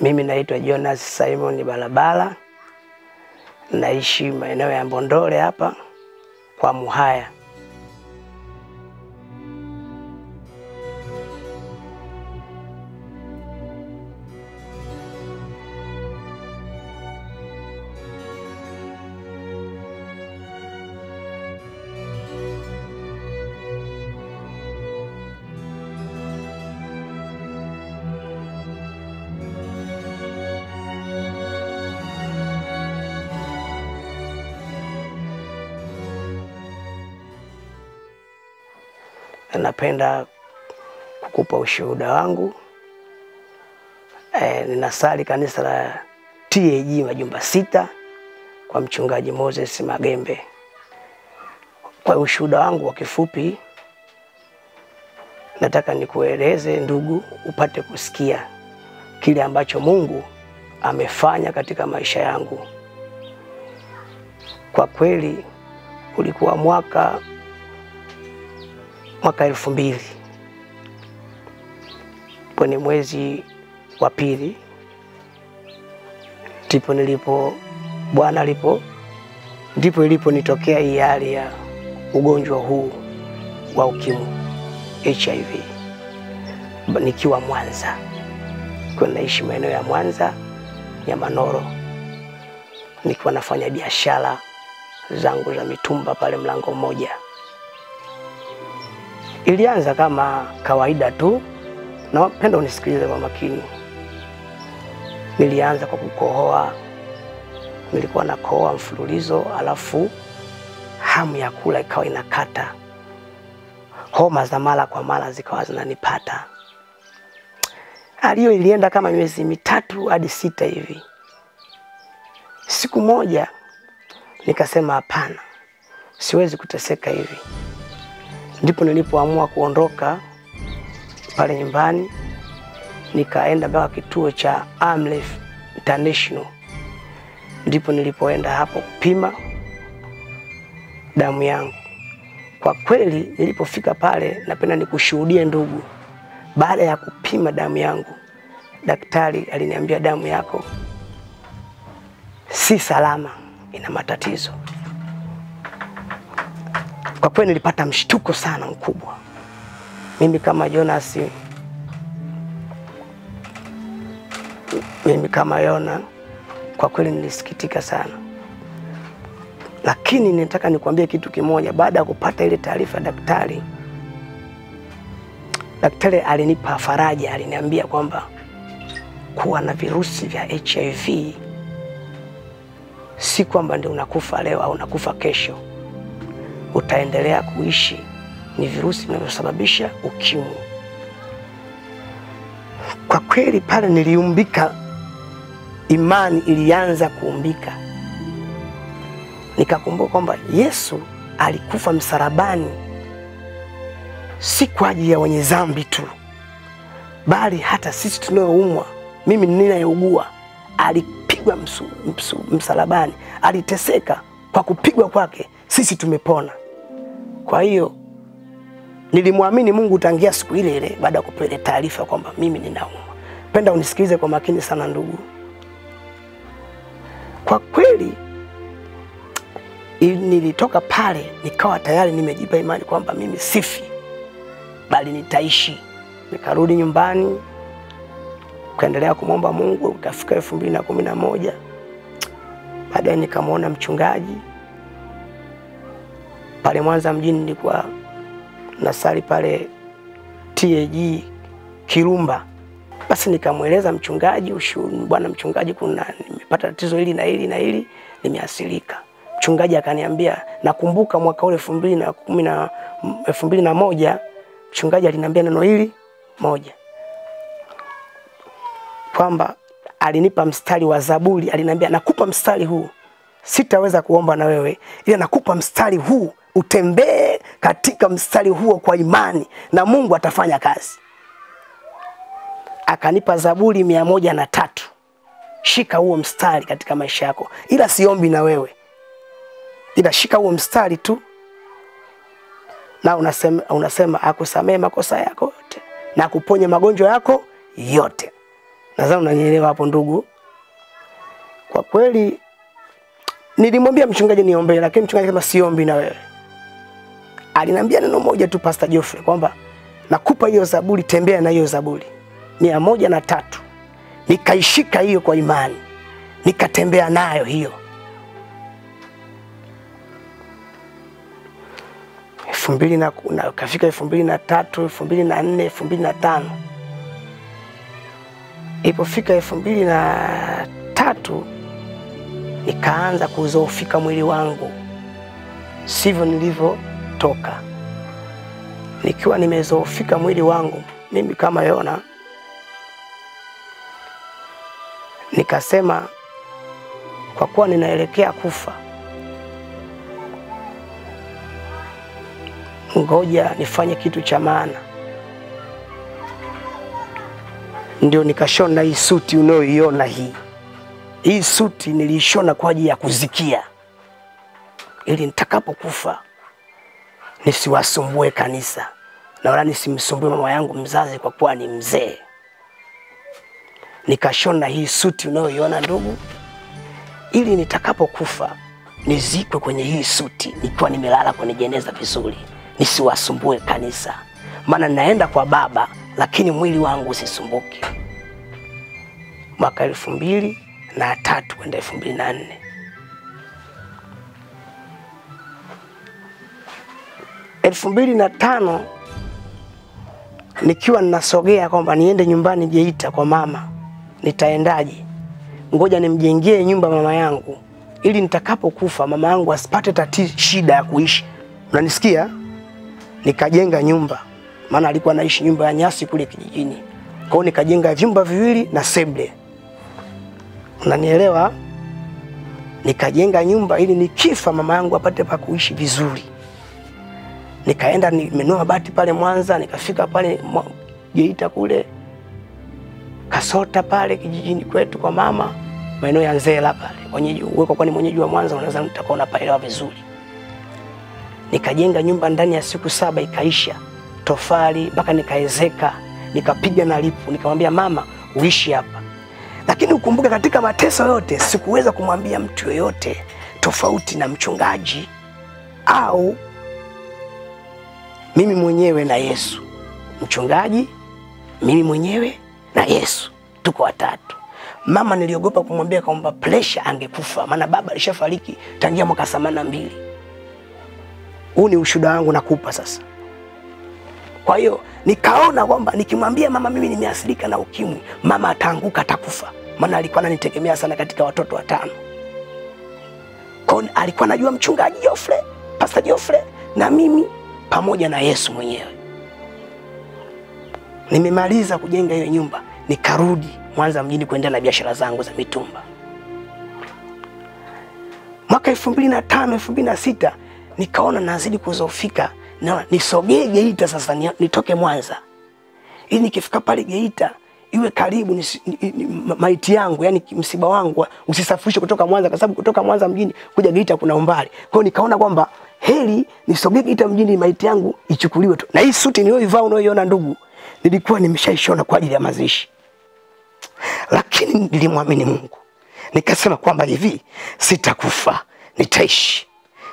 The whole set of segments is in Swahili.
Mimi naitwa Jonas Simon Balabala. Naishi maeneo ya Mbondole hapa kwa Muhaya. Napenda kukupa ushuhuda wangu. Ninasali kanisa la TAG Majumba 6 kwa mchungaji Moses Magembe. Kwa ushuhuda wangu wa kifupi, nataka nikueleze ndugu, upate kusikia kile ambacho Mungu amefanya katika maisha yangu. Kwa kweli ulikuwa mwaka 2000 kwenye mwezi wa pili ndipo iliponitokea hii hali ya ugonjwa huu wa ukimwi, HIV, nikiwa Mwanza. Kwa naishi maeneo ya Mwanza ya Manoro, nikiwa nafanya biashara zangu za mitumba pale Mlango Mmoja. Ilianza kama kawaida tu, na napenda unisikilize kwa makini. Nilianza kwa kukohoa, nilikuwa nakohoa mfululizo, alafu hamu ya kula ikawa inakata. Homa za mara kwa mara zikawa zinanipata. Hali hiyo ilienda kama miezi 3 hadi 6 hivi. Siku moja nikasema hapana, siwezi kuteseka hivi. Ndipo nilipoamua kuondoka pale nyumbani, nikaenda mpaka kituo cha Amref International. Ndipo nilipoenda hapo kupima damu yangu. Kwa kweli nilipofika pale, napenda nikushuhudie ndugu, baada ya kupima damu yangu, daktari aliniambia damu yako si salama, ina matatizo. Kwa kweli nilipata mshtuko sana mkubwa. Mimi kama Jonas, Yona, kwa kweli nilisikitika sana. Lakini nataka nikwambie kitu kimoja. Baada ya kupata ile taarifa daktari alinipa faraja. Aliniambia kwamba kuwa na virusi vya HIV si kwamba ndio unakufa leo au unakufa kesho. Utaendelea kuishi. Ni virusi vinavyosababisha ukimwi. Kwa kweli pale niliumbika, imani ilianza kuumbika. Nikakumbuka kwamba Yesu alikufa msalabani si kwa ajili ya wenye dhambi tu, bali hata sisi tunaoumwa, mimi ninayeugua, alipigwa msalabani, aliteseka. Kwa kupigwa kwake sisi tumepona. Kwa hiyo nilimwamini Mungu tangia siku ile ile baada ya kupewa taarifa kwamba mimi ninaumwa. Penda unisikilize kwa makini sana ndugu. Kwa kweli nilitoka pale nikawa tayari nimejipa imani kwamba mimi sifi, bali nitaishi. Nikarudi nyumbani, kuendelea kumwomba Mungu. Ukafika 2011 baadaye nikamwona mchungaji pale Mwanza mjini. Nilikuwa nasali pale TAG Kirumba. Basi nikamweleza mchungaji, bwana mchungaji, nimepata tatizo hili na hili na hili, nimeasilika. Mchungaji akaniambia, nakumbuka mwaka ule 2001 mchungaji aliniambia neno hili moja, kwamba alinipa mstari wa Zaburi. Aliniambia, nakupa mstari huu, sitaweza kuomba na wewe, ila nakupa mstari huu, utembee katika mstari huo kwa imani na Mungu atafanya kazi. Akanipa Zaburi 103. Shika huo mstari katika maisha yako, ila siombi na wewe, ila shika huo mstari tu, na unasema akusamee makosa yako yote na kuponya magonjwa yako yote. Nadhani unanielewa hapo ndugu. Kwa kweli nilimwambia mchungaji niombe, lakini mchungaji kama siombi na wewe. Aliniambia neno moja tu Pastor Geoffrey kwamba nakupa hiyo Zaburi, tembea na hiyo Zaburi 103. Nikaishika hiyo kwa imani. Nikatembea nayo hiyo. 2000 kafika 2003, 2004, 2005. Ilipofika 2003 nikaanza kuzoofika mwili wangu. Sivyo nilivyotoka. Nikiwa nimezoofika mwili wangu, mimi kama Yona, nikasema kwa kuwa ninaelekea kufa, ngoja nifanye kitu cha maana. Ndio nikashona hii suti unayoiona hii. Hii suti nilishona kwa ajili ya kuzikia, ili nitakapokufa nisiwasumbue kanisa na wala nisimsumbue mama yangu mzazi kwa kuwa ni mzee. Nikashona hii suti unayoiona ndugu, ili nitakapokufa nizikwe kwenye hii suti nikiwa nimelala kwenye jeneza vizuri, nisiwasumbue kanisa. Maana naenda kwa Baba lakini mwili wangu usisumbuke. Mwaka 2003 kwenda 2004. 2005 nikiwa ninasogea kwamba niende nyumbani Geita kwa mama. Nitaendaje? Ngoja nimjengee nyumba mama yangu ili nitakapokufa mama yangu asipate shida ya kuishi. Unanisikia? Nikajenga nyumba. Maana alikuwa anaishi nyumba ya nyasi kule kijijini. Kwa hiyo nikajenga vyumba viwili na sebule. Unanielewa? Nikajenga nyumba ili nikifa mama yangu apate pa kuishi vizuri. Nikaenda nimenunua mabati pale Mwanza, nikafika pale Geita kule Kasota pale kijijini kwetu kwa mama, maeneo ya Nzela pale. Mwenyeji uweko kwa ni mwenyeji wa Mwanza unaweza utakuwa unapaelewa vizuri. Nikajenga nyumba ndani ya siku 7 ikaisha. Tofali mpaka nikaezeka, nikapiga na lipu, nikamwambia mama uishi hapa. Lakini ukumbuke katika mateso yote sikuweza kumwambia mtu yoyote tofauti na mchungaji au mimi mwenyewe na Yesu. Mchungaji, mimi mwenyewe na Yesu. Tuko watatu. Mama niliogopa kumwambia kwamba pressure angekufa, maana baba alishafariki tangia mwaka 82. Huu ni ushuhuda wangu nakupa sasa. Kwa hiyo nikaona kwamba nikimwambia mama mimi nimeathirika na ukimwi, mama ataanguka atakufa. Maana alikuwa ananitegemea sana katika watoto 5. Kwa hiyo alikuwa anajua mchungaji Geoffrey, Pastor Geoffrey na mimi pamoja na Yesu mwenyewe. Nimemaliza kujenga hiyo nyumba, nikarudi Mwanza mjini kuendelea na biashara zangu za mitumba. Mwaka 2005 2006 nikaona nazidi kuzofika, na nisogee Geita sasa, nitoke Mwanza. Ili nikifika pale Geita iwe karibu maiti yangu, yani msiba wangu usisafirishwe kutoka Mwanza, kwa sababu kutoka Mwanza mjini kuja Geita kuna umbali. Kwa hiyo nikaona kwamba heri nisogee Geita mjini maiti yangu ichukuliwe tu. Na hii suti niliyoivaa unayoiona ndugu, nilikuwa nimeshaishona kwa ajili ya mazishi. Lakini nilimwamini Mungu. Nikasema kwamba hivi sitakufa, nitaishi.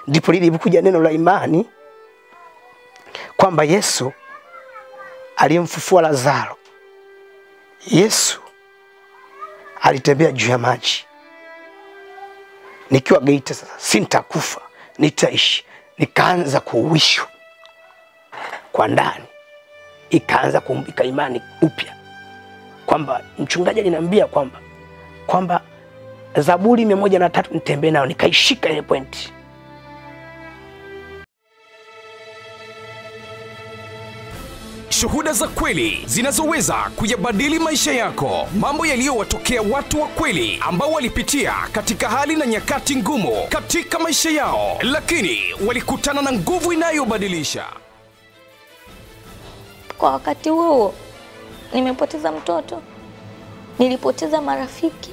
Ndipo lilipokuja neno la imani kwamba Yesu aliyemfufua Lazaro, Yesu alitembea juu ya maji. Nikiwa Geita sasa, sitakufa, nitaishi. Nikaanza kuuishwa kwa ndani. Ikaanza kuumbika imani upya. Kwamba mchungaji aliniambia kwamba Zaburi 103 nitembee nayo, nikaishika ile point. Shuhuda za kweli zinazoweza kuyabadili maisha yako. Mambo yaliyowatokea watu wa kweli ambao walipitia katika hali na nyakati ngumu katika maisha yao, lakini walikutana na nguvu inayobadilisha. Kwa wakati huo nimepoteza mtoto, nilipoteza marafiki,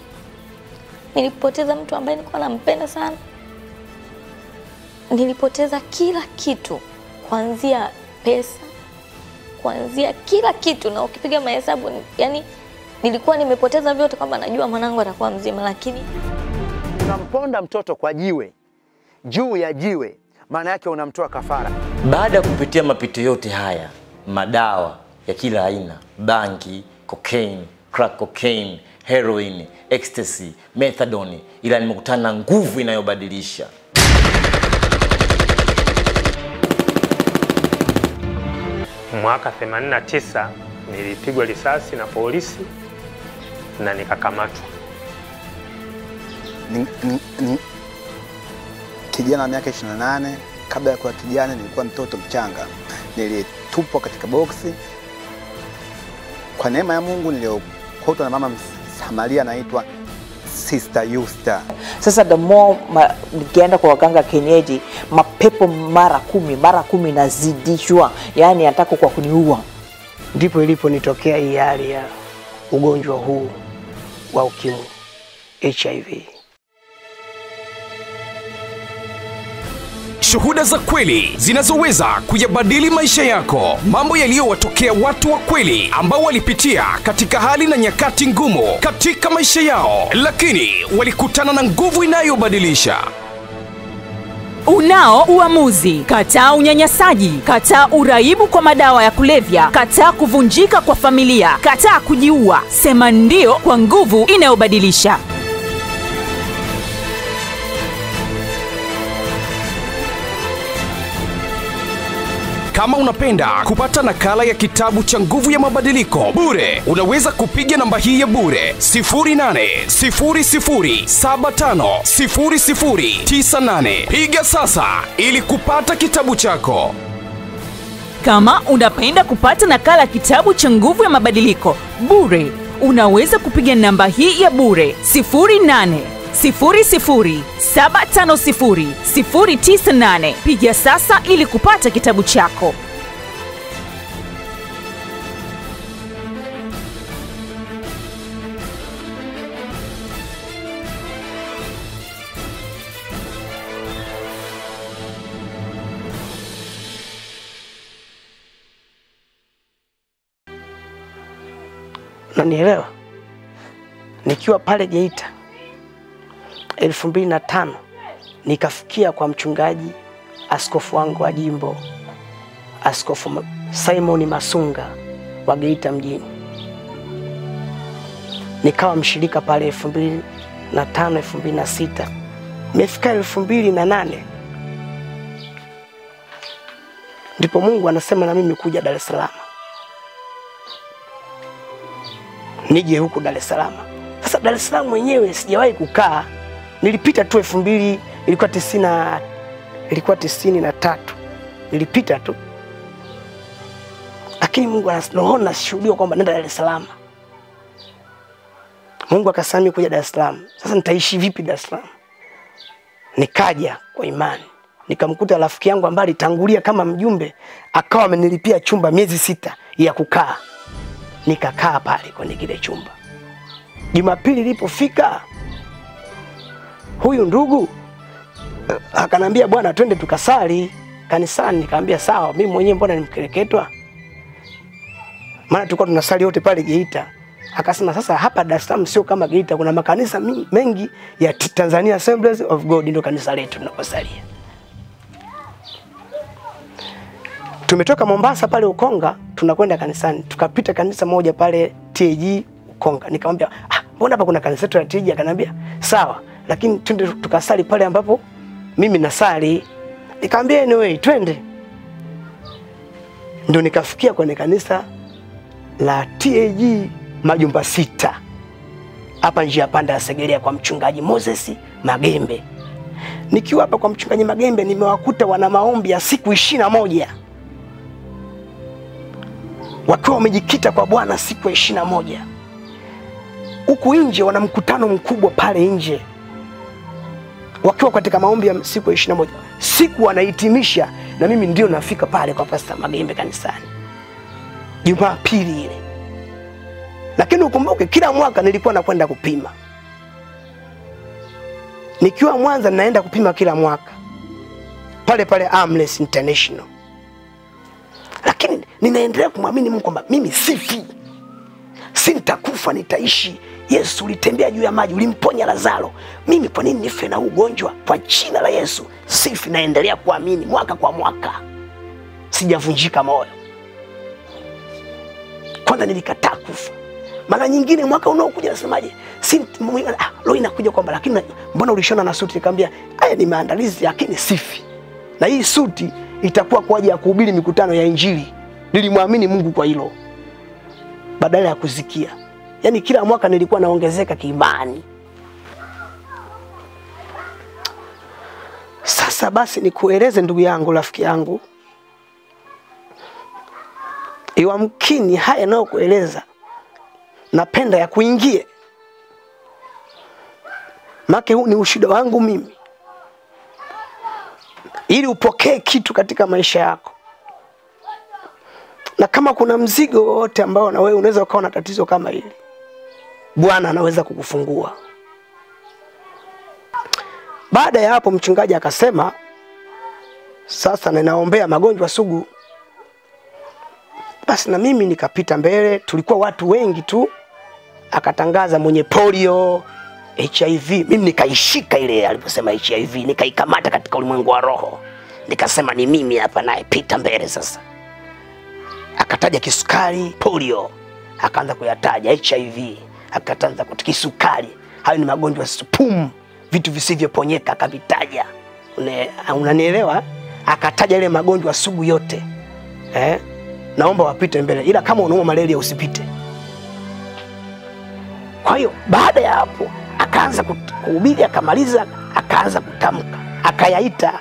nilipoteza mtu ambaye nilikuwa nampenda sana, nilipoteza kila kitu, kuanzia pesa, kuanzia kila kitu. Na ukipiga mahesabu, yani Nilikuwa nimepoteza vyote kwamba najua mwanangu atakuwa mzima, lakini unamponda mtoto kwa jiwe juu ya jiwe, maana yake unamtoa kafara. Baada ya kupitia mapito yote haya, madawa ya kila aina, bangi, cocaine, crack cocaine, heroin, ecstasy, methadone, ila nimekutana na nguvu inayobadilisha. Mwaka 89 nilipigwa risasi na polisi na nikakamatwa. Kijana wa miaka 28, kabla ya kuwa kijana nilikuwa mtoto mchanga. Nilitupwa katika boksi. Kwa neema ya Mungu niliokotwa na mama Samaria anaitwa Sister Yusta. Sasa the more nikienda kwa waganga kienyeji, mapepo mara kumi nazidishwa, yani anataka kwa kuniua. Ndipo iliponitokea hii hali ya ugonjwa huu wa ukimwi, HIV. Shuhuda za kweli zinazoweza kuyabadili maisha yako. Mambo yaliyowatokea watu wa kweli ambao walipitia katika hali na nyakati ngumu katika maisha yao, lakini walikutana na nguvu inayobadilisha. Unao uamuzi. Kataa unyanyasaji, kataa uraibu kwa madawa ya kulevya, kataa kuvunjika kwa familia, kataa kujiua. Sema ndio kwa nguvu inayobadilisha. Kama unapenda kupata nakala ya kitabu cha Nguvu ya Mabadiliko bure, unaweza kupiga namba hii ya bure 0800750098. Piga sasa ili kupata kitabu chako. Kama unapenda kupata nakala ya kitabu cha Nguvu ya Mabadiliko bure, unaweza kupiga namba hii ya bure 0800750098. Piga sasa ili kupata kitabu chako. Unanielewa? Nikiwa pale Geita 2005 nikafikia kwa mchungaji askofu wangu wa jimbo, Askofu Simon Masunga wa Geita mjini. Nikawa mshirika pale 2005 2006. Nimefika 2008 ndipo Mungu anasema na mimi kuja Dar es Salaam. Nije huku Dar es Salaam. Sasa Dar es Salaam mwenyewe sijawahi kukaa. Nilipita tu 2000, ilikuwa 93. Nilipita tu. Lakini Mungu anaona nashuhudia kwamba nenda Dar es Salaam. Mungu akasami kuja Dar es Salaam. Sasa nitaishi vipi Dar es Salaam? Nikaja kwa imani. Nikamkuta rafiki yangu ambaye alitangulia kama mjumbe, akawa amenilipia chumba miezi 6 ya kukaa. Nikakaa pale kwenye kile chumba. Jumapili ilipofika, huyu ndugu akanambia, bwana twende tukasali kanisani. Nikamwambia sawa, mimi mwenyewe mbona nimkereketwa? Maana tulikuwa tunasali wote pale Geita. Akasema sasa hapa Dar es Salaam sio kama Geita, kuna makanisa mengi ya Tanzania Assemblies of God, ndio kanisa letu tunaposalia. Tumetoka Mombasa pale Ukonga, tunakwenda kanisani. Tukapita kanisa moja pale TAG Ukonga. Nikamwambia, mbona hapa kuna kanisa letu la TAG? Akanambia, sawa, lakini twende tukasali pale ambapo mimi nasali. Nikamwambia anyway, twende. Ndio nikafikia kwenye kanisa la TAG Majumba 6. Hapa njia panda ya Segerea kwa mchungaji Moses Magembe. Nikiwa hapa kwa mchungaji Magembe nimewakuta wana maombi ya siku 21. Wakiwa wamejikita kwa Bwana siku 21. Huku nje wana mkutano mkubwa pale nje. Wakiwa katika maombi ya siku 21. Siku wanahitimisha na mimi ndio nafika pale kwa Pastor Magembe kanisani. Jumapili ile. Lakini ukumbuke kila mwaka nilikuwa nakwenda kupima. Nikiwa Mwanza naenda kupima kila mwaka. Pale pale Armless International. Lakini ninaendelea kumwamini Mungu kwamba mimi sifi. si nitakufa nitaishi. Yesu ulitembea juu ya maji, ulimponya Lazaro. Mimi kwa nini nife na ugonjwa? Kwa jina la Yesu sifi, naendelea kuamini mwaka kwa mwaka. Sijavunjika moyo. Kwanza nilikataa kufa. Mara nyingine mwaka unaokuja nasemaje? Leo inakuja kwamba lakini mbona ulishona na suti? Nikamwambia haya ni maandalizi, lakini sifi. Na hii suti itakuwa kwa ajili ya kuhubiri mikutano ya Injili. Nilimwamini Mungu kwa hilo. Badala ya kuzikia. Yaani kila mwaka nilikuwa naongezeka kiimani. Sasa basi nikueleze ndugu yangu, rafiki yangu. Iwamkini haya nao kueleza napenda ya kuingie. Make huu ni ushuhuda wangu mimi. Ili upokee kitu katika maisha yako. Na kama kuna mzigo wote ambao na wewe unaweza ukawa na tatizo kama hili, Bwana anaweza kukufungua. Baada ya hapo mchungaji akasema, sasa ninaombea magonjwa sugu. Basi na mimi nikapita mbele, tulikuwa watu wengi tu. Akatangaza mwenye polio, HIV. Mimi nikaishika ile aliposema HIV, nikaikamata katika ulimwengu wa roho. Nikasema ni mimi hapa naye pita mbele sasa. Akataja kisukari, polio, akaanza kuyataja HIV, akaanza kisukari. Hayo ni magonjwa supumu, vitu visivyoponyeka akavitaja. Unanielewa? Akataja ile magonjwa sugu yote. Naomba wapite mbele, ila kama unauma malaria usipite. Kwa hiyo baada ya hapo akaanza kuhubiri, akamaliza, akaanza kutamka, akayaita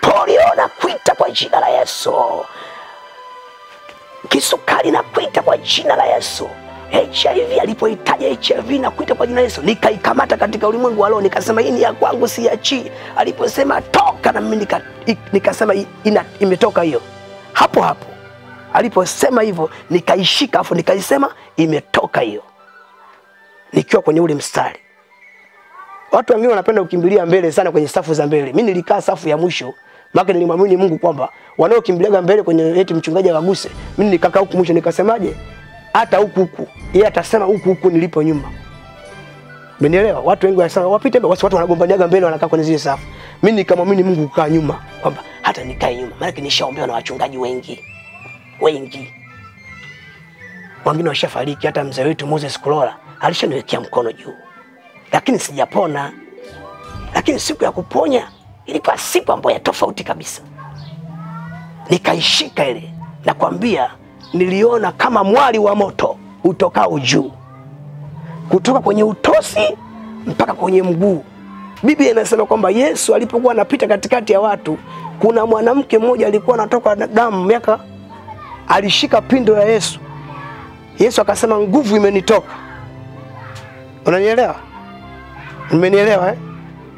polio na kuita kwa jina la Yesu. Kisukari na kuita kwa jina la Yesu. HIV alipoitaja HIV na kuita kwa jina la Yesu, nikaikamata katika ulimwengu wa roho, nikasema hii ni ya kwangu siachi. Aliposema toka, na mimi nikasema imetoka hiyo. Hapo hapo aliposema hivyo nikaishika, afu nikaisema imetoka hiyo. Nikiwa kwenye ule mstari. Watu wengine wanapenda kukimbilia mbele sana kwenye safu za mbele. Mimi nilikaa safu ya mwisho. Maana nilimwamini Mungu kwamba wanaokimbiliaga mbele kwenye eti mchungaji waguse, mimi nikakaa huku mwisho. Nikasemaje? Hata huku yeye atasema huku nilipo nyuma. Umenielewa? Watu wengi wanasema wapite mbele, watu wanagombaniaga mbele, wanakaa kwenye zile safu. Mimi nikamwamini Mungu kukaa nyuma, kwamba hata nikae nyuma. Maana nishaombewa na wachungaji wengi. Wengine washafariki, hata mzee wetu Moses Kulola alishaniwekea mkono juu. Lakini sijapona. Lakini siku ya kuponya ilikuwa siku ambayo ya tofauti kabisa. Nikaishika ile, nakwambia niliona kama mwali wa moto utokao juu. Kutoka kwenye utosi mpaka kwenye mguu. Biblia inasema kwamba Yesu alipokuwa anapita katikati ya watu, kuna mwanamke mmoja alikuwa anatoka damu miaka, alishika pindo la Yesu. Yesu akasema nguvu imenitoka. Unanielewa? Umenielewa?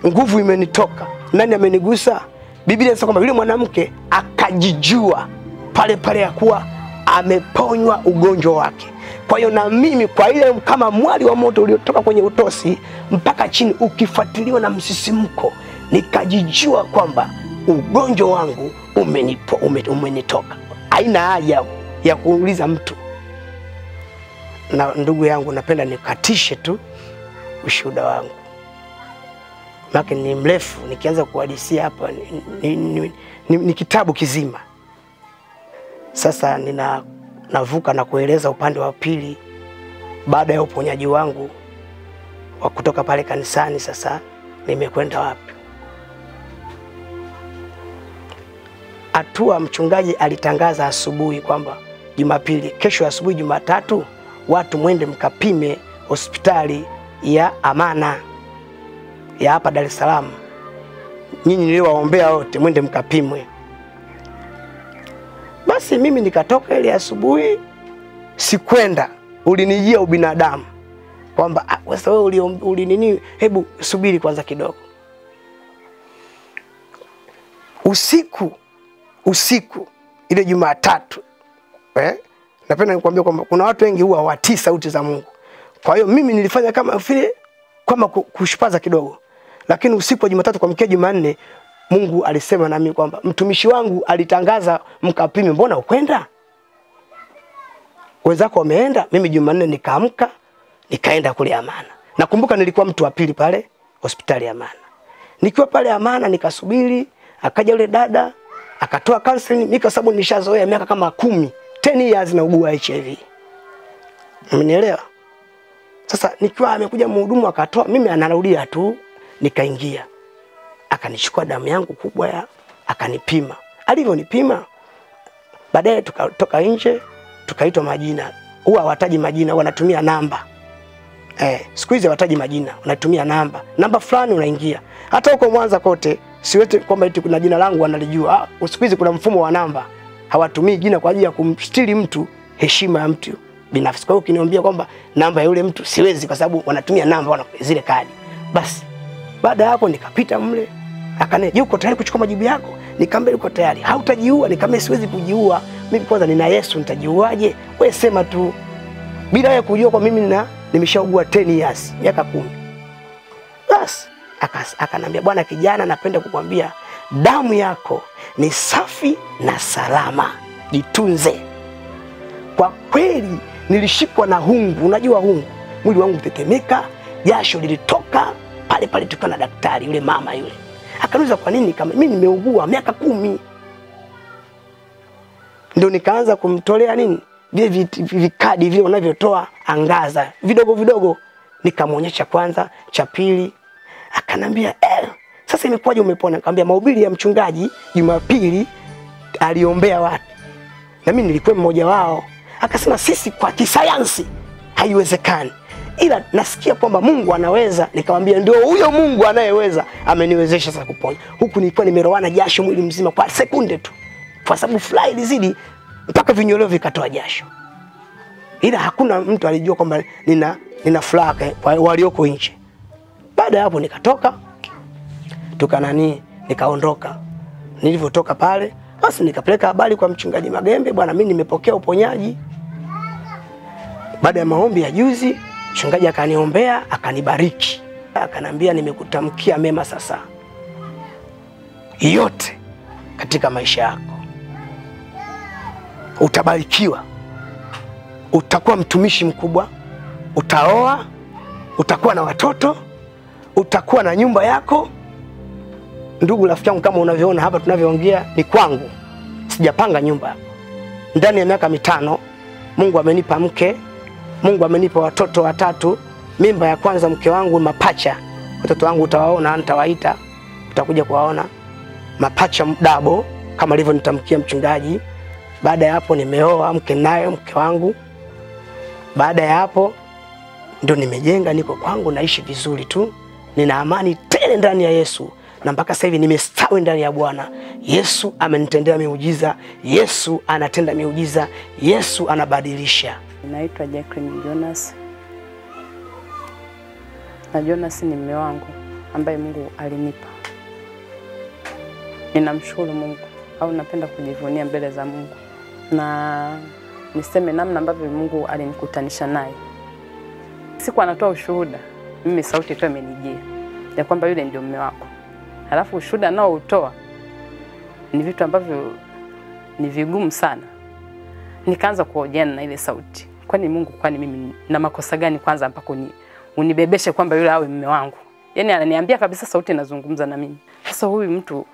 Nguvu imenitoka. Nani amenigusa? Biblia inasema kwamba yule mwanamke akajijua pale pale ya kuwa ameponywa ugonjwa wake. Kwa hiyo na mimi kwa ile kama mwali wa moto uliotoka kwenye utosi mpaka chini ukifuatiliwa na msisimko, nikajijua kwamba ugonjwa wangu umenitoka. Haina haja ya kuuliza mtu. Na ndugu yangu, napenda nikatishe tu ushuhuda wangu. Maana ni mrefu, nikianza kuhadisia hapa ni kitabu kizima. Sasa navuka na kueleza upande wa pili baada ya uponyaji wangu wa kutoka pale kanisani. Sasa nimekwenda wapi? Hatua mchungaji alitangaza asubuhi kwamba Jumapili, kesho asubuhi Jumatatu, watu mwende mkapime hospitali ya Amana ya hapa Dar es Salaam. Nyinyi niliowaombea wote mwende mkapimwe. Basi mimi nikatoka ile asubuhi, sikwenda. Ulinijia ubinadamu kwamba sasa wewe ulinini, hebu subiri kwanza kidogo. Usiku ile Jumatatu, napenda nikwambia kwamba kuna watu wengi huwa hawatii sauti za Mungu. Kwa hiyo mimi nilifanya kama vile kama kushupaza kidogo. Lakini usiku wa Jumatatu kuamkia Jumanne, Mungu alisema na mimi kwamba mtumishi wangu alitangaza mkapime, mbona ukwenda? wenzako wameenda, mimi Jumanne nikaamka nikaenda kule Amana. Nakumbuka nilikuwa mtu wa pili pale hospitali ya Amana. Nikiwa pale Amana nikasubiri, akaja yule dada akatoa counseling, mimi kwa sababu nishazoea miaka kama 10 years naugua HIV. Umenielewa? Sasa nikiwa amekuja mhudumu akatoa, mimi anarudia tu, nikaingia. Akanichukua damu yangu kubwa akanipima. Alivyonipima, baadaye tukatoka nje, tukaitwa majina. Huwa hawataji majina, wanatumia namba. Siku hizi hawataji majina, wanatumia namba. Namba fulani unaingia. Hata huko Mwanza kote, siwete kwamba eti kuna jina langu wanalijua. Siku hizi kuna mfumo wa namba. Hawatumii jina kwa ajili ya kumstiri mtu heshima ya mtu binafsi. Kwa hiyo ukiniambia kwamba namba ya yule mtu siwezi, kwa sababu wanatumia namba zile kadi. Basi baada ya hapo nikapita mle. Akaniambia, "Uko tayari kuchukua majibu yako?" Nikamwambia uko tayari. "Hautajiua?" Nikamwambia siwezi kujiua. Mimi kwanza nina Yesu, nitajiuaje? Wewe sema tu. Bila wewe kujua kwa mimi nimeshaugua 10 years, miaka 10. Basi akanambia, "Bwana kijana, napenda kukwambia damu yako ni safi na salama. Jitunze." Kwa kweli nilishikwa na hungu, unajua hungu. Mwili wangu utetemeka, jasho lilitoka pale pale tukiwa na daktari yule mama yule. Akaniuliza kwa nini kama mimi nimeugua miaka 10. Ndio nikaanza kumtolea nini? Vile vikadi vile wanavyotoa angaza, vidogo vidogo. Nikamwonyesha kwanza, cha pili. Akanambia, "Sasa imekuwaje umepona?" Nikamwambia mahubiri ya mchungaji Jumapili aliombea watu. Na mimi nilikuwa mmoja wao. Akasema sisi kwa kisayansi haiwezekani, ila nasikia kwamba Mungu anaweza. Nikamwambia ndio huyo Mungu anayeweza ameniwezesha sasa kupona. Huku nilikuwa nimerowana jasho mwili mzima kwa sekunde tu, kwa sababu fly ilizidi mpaka vinyoleo vikatoa jasho. Ila hakuna mtu alijua kwamba nina fly walioko nje. Baada ya hapo nikatoka, nikaondoka. Nilivyotoka pale, basi nikapeleka habari kwa mchungaji Magembe, "Bwana, mimi nimepokea uponyaji." Baada ya maombi ya juzi, mchungaji akaniombea, akanibariki. Akanambia, "Nimekutamkia mema sasa yote katika maisha yako. Utabarikiwa. Utakuwa mtumishi mkubwa, utaoa, utakuwa na watoto, utakuwa na nyumba yako." Ndugu rafiki yangu, kama unavyoona hapa tunavyoongea ni kwangu. Sijapanga nyumba. Ndani ya miaka 5 Mungu amenipa mke, Mungu amenipa watoto 3. Mimba ya kwanza mke wangu mapacha. Watoto wangu utawaona, nitawaita. Utakuja kuwaona. Mapacha mdabo kama alivyonitamkia mchungaji. Baada ya hapo nimeoa mke mke wangu. Baada ya hapo ndio nimejenga, niko kwangu, naishi vizuri tu. Nina amani tele ndani ya Yesu. Na mpaka sasa hivi nimestawi ndani ya Bwana. Yesu amenitendea miujiza. Yesu anatenda miujiza. Yesu anabadilisha. Naitwa Jacqueline Jonas. Na Jonas ni mume wangu ambaye Mungu alinipa. Ninamshukuru Mungu, au napenda kujivunia mbele za Mungu. Na niseme namna ambavyo Mungu alinikutanisha naye. Siku anatoa ushuhuda, mimi sauti tu imenijia ya kwamba yule ndio mume wako. Halafu ushuhuda nao utoa ni vitu ambavyo ni vigumu sana. Nikaanza kuhojiana na ile sauti. Kwani Mungu, kwani mimi na makosa gani kwanza mpaka unibebeshe kwamba yule awe mume wangu? Yaani ananiambia kabisa sauti inazungumza na mimi. Sasa huyu mtu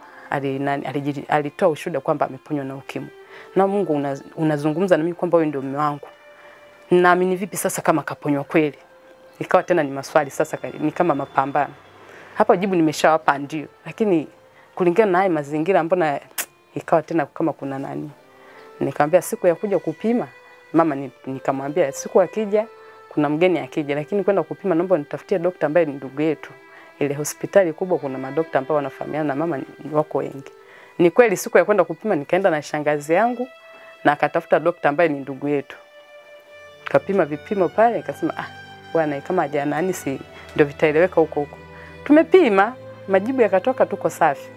alitoa ushuhuda kwamba ameponywa na ukimwi. Na Mungu unazungumza na mimi kwamba wewe ndio mume wangu. Naamini vipi sasa kama kaponywa kweli? Ikawa tena ni maswali sasa, ni kama mapambano. Hapa jibu nimeshawapa ndio, lakini kulingana na haya mazingira mbona ikawa tena kama kuna nani. Nikamwambia siku ya kuja kupima, mama nikamwambia siku akija kuna mgeni akija, lakini kwenda kupima naomba nitafutie daktari ambaye ni ndugu yetu. Ile hospitali kubwa kuna madaktari ambao wanafahamiana na mama wako wengi. Ni kweli siku ya kwenda kupima nikaenda na shangazi yangu na akatafuta daktari ambaye ni ndugu yetu. Kapima vipimo pale, akasema bwana kama hajanani si ndio vitaeleweka huko huko. Tumepima, majibu yakatoka tuko safi.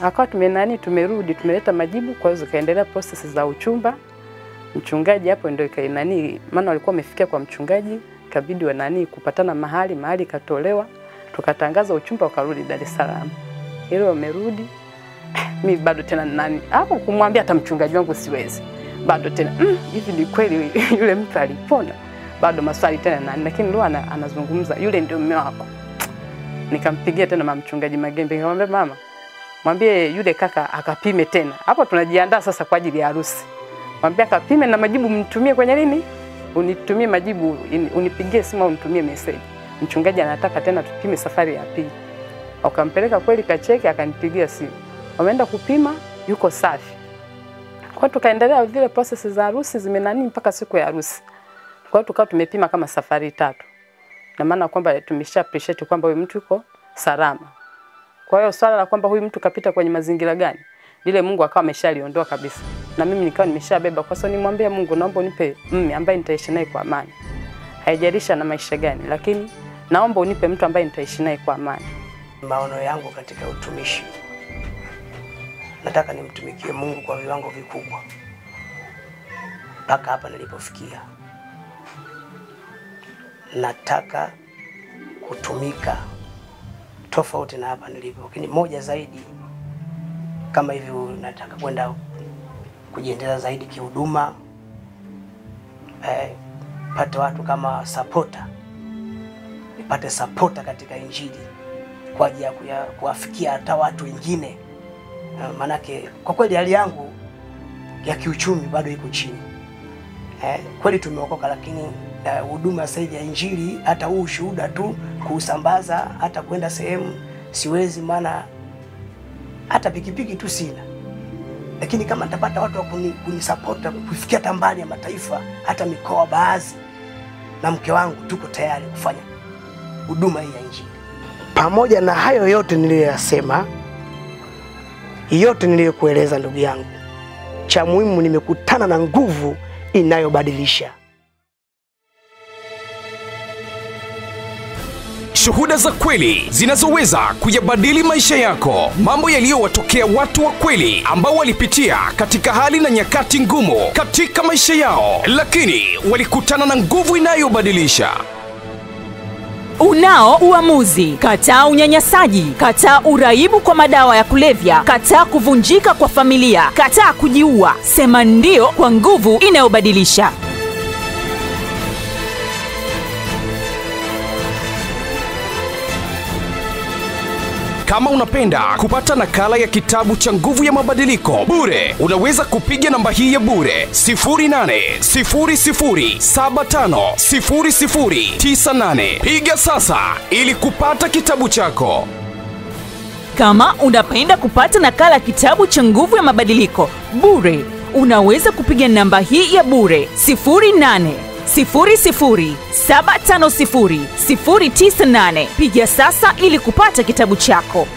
Akawa tumerudi, tumeleta majibu, kwa hiyo zikaendelea process za uchumba. Mchungaji hapo ndio maana walikuwa wamefikia kwa mchungaji, ikabidi kupatana mahali katolewa, tukatangaza uchumba, wakarudi Dar es Salaam. Ile wamerudi, mimi bado tena hapo kumwambia hata mchungaji wangu siwezi. bado tena hivi ni kweli yule mtu alipona? Bado maswali tena nani, lakini leo anazungumza yule ndio mume wako. Nikampigia tena mama mchungaji Magembe, nikamwambia mama, mwambie yule kaka akapime tena. Hapo tunajiandaa sasa kwa ajili ya harusi. Mwambie akapime na majibu mnitumie kwenye nini? Unitumie majibu, unipigie simu au unitumie message. Mchungaji anataka tena tupime safari ya pili. Wakampeleka kweli kacheki, akanipigia simu. Wameenda kupima, yuko safi. Kwa tukaendelea vile process za harusi zimenani mpaka siku ya harusi. Kwa hiyo tukawa tumepima kama safari 3. Na maana kwamba tumesha appreciate kwamba huyu mtu yuko salama. Kwa hiyo swala la kwamba huyu mtu kapita kwenye mazingira gani, lile Mungu akawa ameshaliondoa kabisa. Na mimi nikawa nimeshabeba, kwa sababu nimwambia Mungu, naomba unipe mume ambaye nitaishi naye kwa amani. Haijalisha na maisha gani, lakini naomba unipe mtu ambaye nitaishi naye kwa amani. Maono yangu katika utumishi, nataka nimtumikie Mungu kwa viwango vikubwa mpaka hapa nilipofikia. Nataka kutumika tofauti na hapa nilipo, lakini moja zaidi kama hivi, nataka kwenda kujiendeleza zaidi kihuduma, pate watu kama supporter, nipate supporter katika Injili kwa ajili ya kuwafikia hata watu wengine. Manake kwa kweli hali yangu ya kiuchumi bado iko chini. Kweli tumeokoka, lakini huduma sasa ya Injili, hata huu ushuhuda tu kuusambaza, hata kwenda sehemu siwezi, maana hata pikipiki tu sina. Lakini kama nitapata watu wa kunisupport kufikia hata mbali ya mataifa, hata mikoa baadhi, na mke wangu, tuko tayari kufanya huduma hii ya Injili. Pamoja na hayo yote niliyoyasema, yote niliyokueleza ndugu yangu, cha muhimu nimekutana na nguvu inayobadilisha. Shuhuda za kweli zinazoweza kuyabadili maisha yako. Mambo yaliyowatokea watu wa kweli ambao walipitia katika hali na nyakati ngumu katika maisha yao, lakini walikutana na nguvu inayobadilisha. Unao uamuzi. Kataa unyanyasaji, kataa uraibu kwa madawa ya kulevya, kataa kuvunjika kwa familia, kataa kujiua. Sema ndio kwa nguvu inayobadilisha. Kama unapenda kupata nakala ya kitabu cha Nguvu ya Mabadiliko bure, unaweza kupiga namba hii ya bure 0800750098. Piga sasa ili kupata kitabu chako. Kama unapenda kupata nakala ya kitabu cha Nguvu ya Mabadiliko bure, unaweza kupiga namba hii ya bure 0800750098. Piga sasa ili kupata kitabu chako.